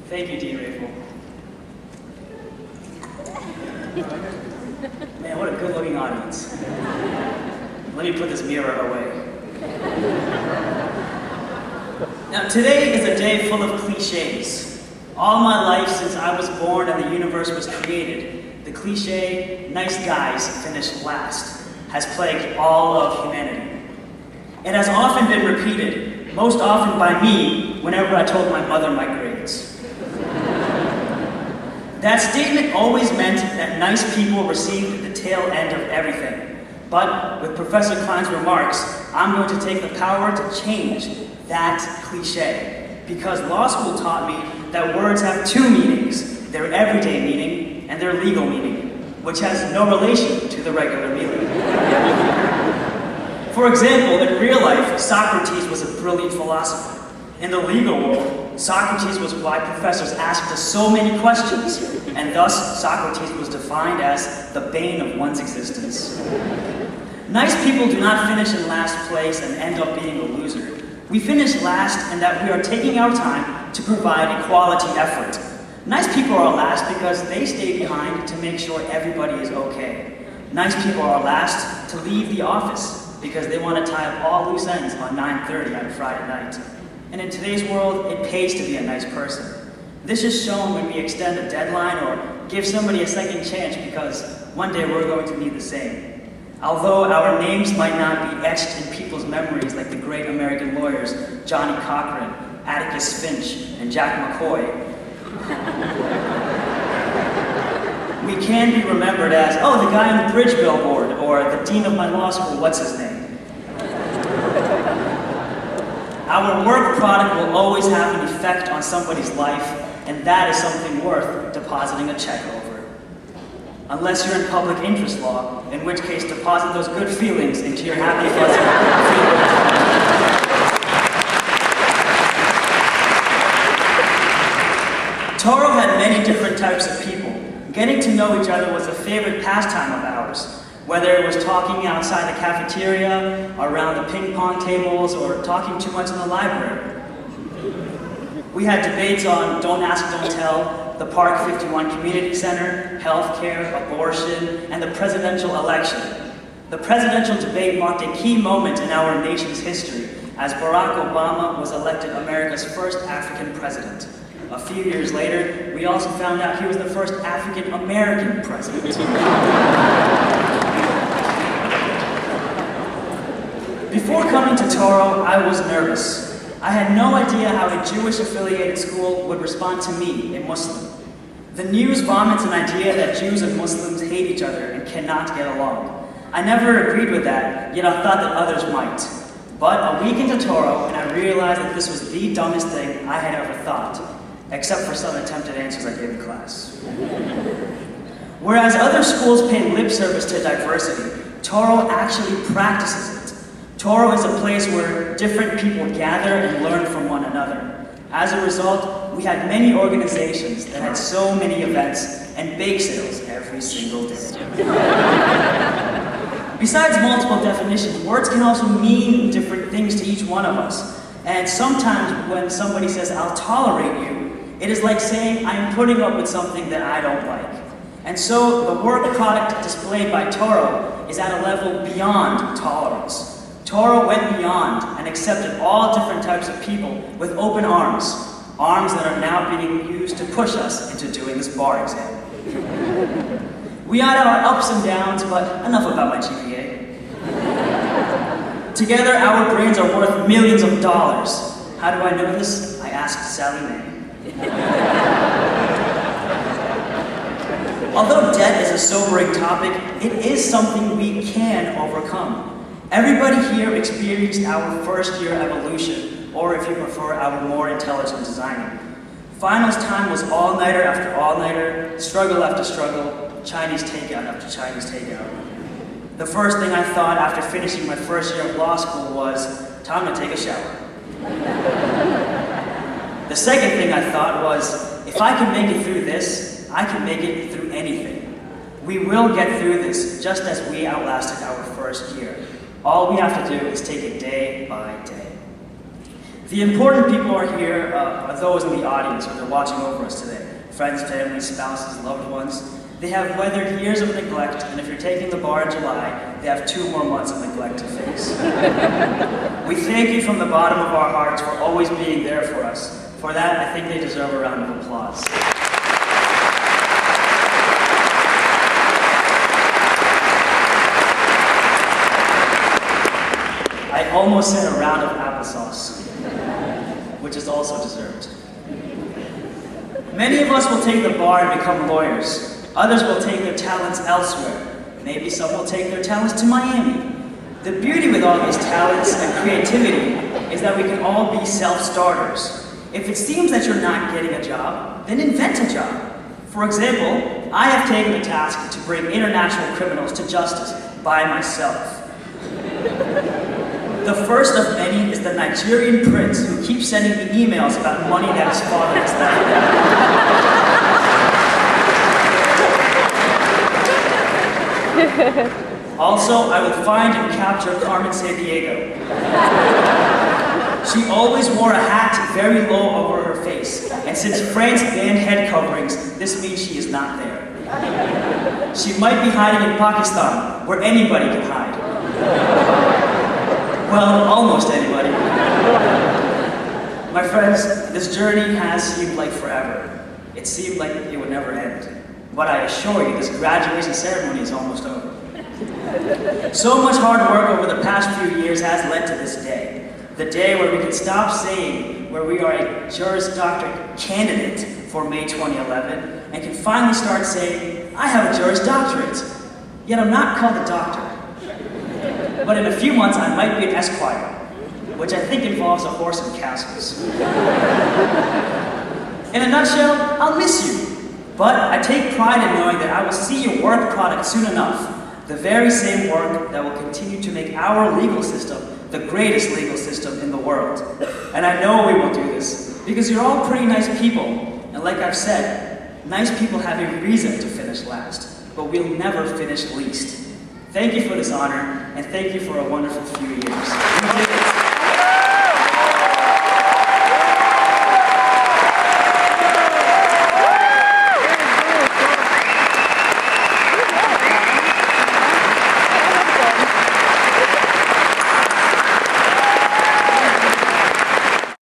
Thank you, Dean Rayful. Man, what a good-looking audience. Let me put this mirror away. Now, today is a day full of cliches. All my life since I was born and the universe was created, the cliche, nice guys finish last, has plagued all of humanity. It has often been repeated, most often by me, whenever I told my mother my grades. That statement always meant that nice people received the tail end of everything. But with Professor Klein's remarks, I'm going to take the power to change that cliche. Because law school taught me that words have two meanings, their everyday meaning and their legal meaning, which has no relation to the regular meaning. For example, in real life, Socrates was a brilliant philosopher. In the legal world, Socrates was why professors asked us so many questions, and thus Socrates was defined as the bane of one's existence. Nice people do not finish in last place and end up being a loser. We finish last in that we are taking our time to provide equality effort. Nice people are last because they stay behind to make sure everybody is okay. Nice people are last to leave the office because they want to tie up all loose ends on 9:30 on a Friday night. And in today's world, it pays to be a nice person. This is shown when we extend a deadline or give somebody a second chance because one day we're going to need the same. Although our names might not be etched in people's memories like the great American lawyers Johnny Cochran, Atticus Finch, and Jack McCoy, we can be remembered as, oh, the guy on the bridge billboard, or the dean of my law school, what's his name? Our work product will always have an effect on somebody's life, and that is something worth depositing a check over. Unless you're in public interest law, in which case deposit those good feelings into your happy fuzzy feelings. Toro had many different types of people. Getting to know each other was a favorite pastime of ours. Whether it was talking outside the cafeteria, around the ping pong tables, or talking too much in the library. We had debates on Don't Ask, Don't Tell, the Park 51 Community Center, healthcare, abortion, and the presidential election. The presidential debate marked a key moment in our nation's history, as Barack Obama was elected America's first African president. A few years later, we also found out he was the first African American president. Before coming to Toro, I was nervous. I had no idea how a Jewish-affiliated school would respond to me, a Muslim. The news vomits an idea that Jews and Muslims hate each other and cannot get along. I never agreed with that, yet I thought that others might. But a week into Toro, and I realized that this was the dumbest thing I had ever thought, except for some attempted answers I gave in class. Whereas other schools pay lip service to diversity, Toro actually practices it. Toro is a place where different people gather and learn from one another. As a result, we had many organizations that had so many events and bake sales every single day. Besides multiple definitions, words can also mean different things to each one of us. And sometimes when somebody says, I'll tolerate you, it is like saying, I'm putting up with something that I don't like. And so the work product displayed by Toro is at a level beyond tolerance. Toro went beyond and accepted all different types of people with open arms, arms that are now being used to push us into doing this bar exam. We had our ups and downs, but enough about my GPA. Together, our brains are worth millions of dollars. How do I know this? I asked Sally Mae. Although debt is a sobering topic, it is something we can overcome. Everybody here experienced our first year evolution, or if you prefer, our more intelligent designing. Finals time was all-nighter after all-nighter, struggle after struggle, Chinese takeout after Chinese takeout. The first thing I thought after finishing my first year of law school was, time to take a shower. The second thing I thought was, if I can make it through this, I can make it through anything. We will get through this, just as we outlasted our first year. All we have to do is take it day by day. The important people are here are those in the audience, or they're watching over us today. Friends, family, spouses, loved ones. They have weathered years of neglect, and if you're taking the bar in July, they have 2 more months of neglect to face. We thank you from the bottom of our hearts for always being there for us. For that, I think they deserve a round of applause. I almost said a round of applesauce, which is also deserved. Many of us will take the bar and become lawyers. Others will take their talents elsewhere. Maybe some will take their talents to Miami. The beauty with all these talents and creativity is that we can all be self-starters. If it seems that you're not getting a job, then invent a job. For example, I have taken the task to bring international criminals to justice by myself. The first of many is the Nigerian prince who keeps sending me emails about money that his father has left him. Also, I will find and capture Carmen Sandiego. She always wore a hat very low over her face, and since France banned head coverings, this means she is not there. She might be hiding in Pakistan, where anybody can hide. Well, almost anybody. My friends, this journey has seemed like forever. It seemed like it would never end. But I assure you, this graduation ceremony is almost over. So much hard work over the past few years has led to this day. The day where we can stop saying where we are a Juris Doctor candidate for May 2011 and can finally start saying, I have a Juris Doctorate, yet I'm not called a doctor. But in a few months, I might be an esquire, which I think involves a horse and castles. In a nutshell, I'll miss you. But I take pride in knowing that I will see your work product soon enough, the very same work that will continue to make our legal system the greatest legal system in the world. And I know we will do this, because you're all pretty nice people, and like I've said, nice people have a reason to finish last, but we'll never finish least. Thank you for this honor, and thank you for a wonderful few years. You did it.